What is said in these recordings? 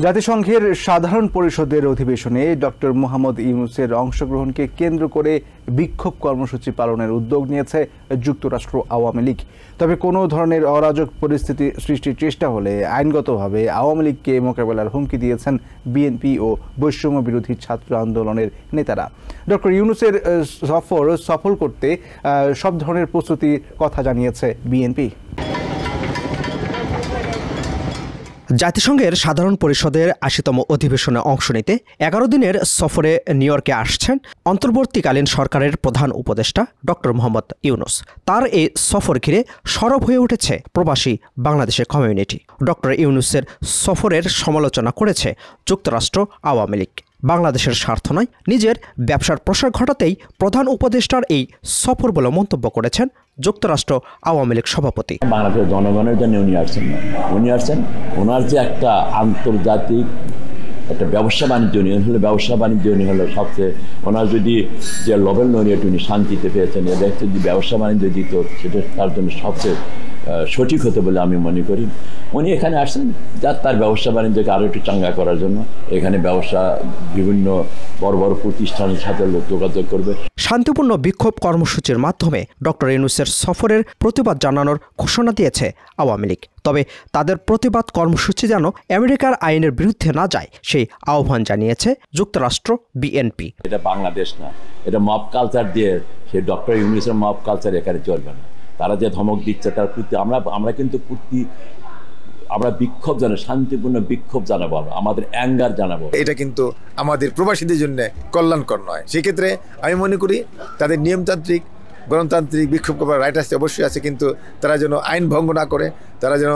জাতিসংঘের সাধারণ পরিষদের অধিবেশনে ডক্টর মোহাম্মদ ইউনূসের অংশগ্রহণকে কেন্দ্র করে বিক্ষোভ কর্মসূচি পালনের উদ্যোগ নিয়েছে যুক্তরাষ্ট্র আওয়ামী লীগ। তবে কোনো ধরনের অরাজক পরিস্থিতি সৃষ্টির চেষ্টা হলে আইনগতভাবে আওয়ামী লীগকে মোকাবেলার হুমকি দিয়েছেন বিএনপি ও বৈষম্য বিরোধী ছাত্র আন্দোলনের নেতারা। ডক্টর ইউনূসের সফর সফল করতে সব ধরনের প্রস্তুতির কথা জানিয়েছে বিএনপি। জাতিসংঘের সাধারণ পরিষদের ৮০তম অধিবেশনে অংশ নিতে ১১ দিনের সফরে নিউ ইয়র্কে আসছেন অন্তর্বর্তীকালীন সরকারের প্রধান উপদেষ্টা ডক্টর মোহাম্মদ ইউনূস। তার এই সফর ঘিরে সরব হয়ে উঠেছে প্রবাসী বাংলাদেশের কমিউনিটি। ডক্টর ইউনূসের সফরের সমালোচনা করেছে যুক্তরাষ্ট্র আওয়ামী লীগ। বাংলাদেশের স্বার্থ নয়, নিজের ব্যবসার প্রসার ঘটাতেই প্রধান উপদেষ্টার এই সফর বলে মন্তব্য করেছেন যুক্তরাষ্ট্র আওয়ামী লীগ সভাপতি। বাংলাদেশের জনগণের জন্য উনি আসছেন ওনার যে একটা আন্তর্জাতিক একটা ব্যবসা বাণিজ্য উনি হলো সবচেয়ে, ওনার যদি যে নোবেল লরিয়েট উনি শান্তিতে পেয়েছেন, এদের যদি ব্যবসা বাণিজ্য দিত সেটা তার জন্য সবচেয়ে সঠিক হতো বলে আমি মনে করি। উনি এখানে আসছেন তার ব্যবসা বাণিজ্যকে আরও একটু চাঙ্গা করার জন্য। এখানে ব্যবসা বিভিন্ন বড় বড় প্রতিষ্ঠানের সাথে লোক যোগাযোগ করবে। শান্তিপূর্ণ বিক্ষোভ কর্মসূচির মাধ্যমে ডক্টর ইউনূসের সফরের প্রতিবাদ জানানোর ঘোষণা দিয়েছে আওয়ামী লীগ। তবে তাদের প্রতিবাদ কর্মসূচি যেন আমেরিকার আইনের বিরুদ্ধে না যায় সেই আহ্বান জানিয়েছে যুক্তরাষ্ট্র বিএনপি। এটা বাংলাদেশ না, এটা মব কালচার দিয়ে সেই ডক্টর ইউনূসের মব কালচার এখানে চলবে না। তারা যে ধমক দিচ্ছে তার প্রতি আমরা কিন্তু আমরা বিক্ষোভ জানাবো, শান্তিপূর্ণ বিক্ষোভ জানাবো, আমাদের অ্যাঙ্গার জানাবো। এটা কিন্তু আমাদের প্রবাসীদের জন্য কল্যাণকর নয়। সেক্ষেত্রে আমি মনে করি তাদের নিয়মতান্ত্রিক গণতান্ত্রিক বিক্ষোভ করার রাইট আছে, অবশ্যই আছে, কিন্তু তারা যেন আইন ভঙ্গ না করে, তারা যেন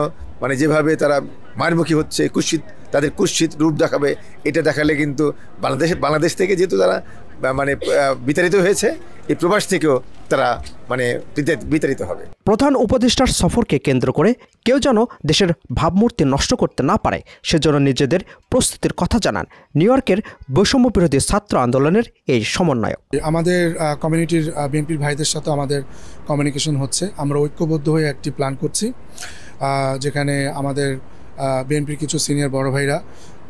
যেভাবে তারা মারমুখী হচ্ছে তাদের কুৎসিত রূপ দেখাবে, এটা দেখালে কিন্তু বাংলাদেশ থেকে যেহেতু তারা বিতাড়িত হয়েছে, এই প্রবাস থেকেও তারা বিতাড়িত হবে। প্রধান উপদেষ্টার সফরকে কেন্দ্র করে কেউ যেন দেশের ভাবমূর্তি নষ্ট করতে না পারে সেজন্য নিজেদের প্রস্তুতির কথা জানান নিউ ইয়র্কের বৈষম্য বিরোধী ছাত্র আন্দোলনের এই সমন্বয়ক। আমাদের কমিউনিটির বিএনপির ভাইদের সাথে আমাদের কমিউনিকেশন হচ্ছে। আমরা ঐক্যবদ্ধ হয়ে একটি প্ল্যান করছি, যেখানে আমাদের বিএনপির কিছু সিনিয়র বড় ভাইরা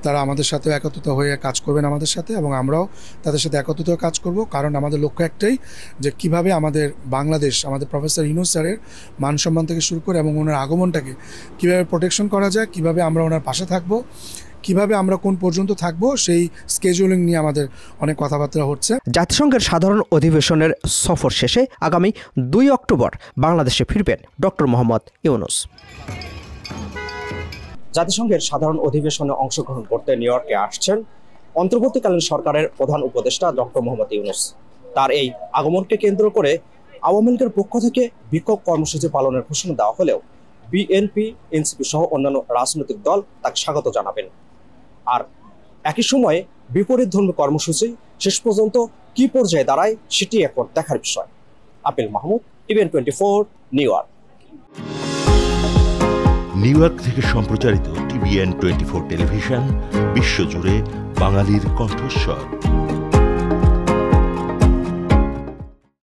তারা আমাদের সাথে একত্রিত হয়ে কাজ করবেন আমাদের সাথে, এবং আমরাও তাদের সাথে একত্রিত কাজ করব। কারণ আমাদের লক্ষ্য একটাই, যে কিভাবে আমাদের বাংলাদেশ, আমাদের প্রফেসর ইউনূস স্যারের মান সম্মান থেকে শুরু করে এবং ওনার আগমনটাকে কিভাবে প্রোটেকশন করা যায়, কিভাবে আমরা ওনার পাশে থাকবো, কিভাবে আমরা কোন পর্যন্ত থাকবো, সেই স্কেজুলিং নিয়ে আমাদের অনেক কথাবার্তা হচ্ছে। জাতিসংঘের সাধারণ অধিবেশনের সফর শেষে আগামী ২ অক্টোবর বাংলাদেশে ফিরবেন ডক্টর মোহাম্মদ ইউনূস। জাতিসংঘের সাধারণ অধিবেশনে অংশগ্রহণ করতে নিউ ইয়র্কে আসছেন অন্তর্বর্তীকালীন সরকারের প্রধান উপদেষ্টা ডক্টর মোহাম্মদ ইউনূস। তার এই আগমনকে কেন্দ্র করে আওয়ামী লীগের পক্ষ থেকে বিক্ষোভ কর্মসূচি পালনের ঘোষণা দেওয়া হলেও বিএনপি, এনসিপি সহ অন্যান্য রাজনৈতিক দল তাকে স্বাগত জানাবেন। আর একই সময়ে বিপরীতধর্মী কর্মসূচি শেষ পর্যন্ত কি পর্যায়ে দাঁড়ায় সেটি এখন দেখার বিষয়। Appeal Mahmud, TVN 24, new York. New York থেকে সম্প্রচারিত টিভিএন 24 টেলিভিশন বিশ্বজুড়ে বাঙালির কণ্ঠস্বর।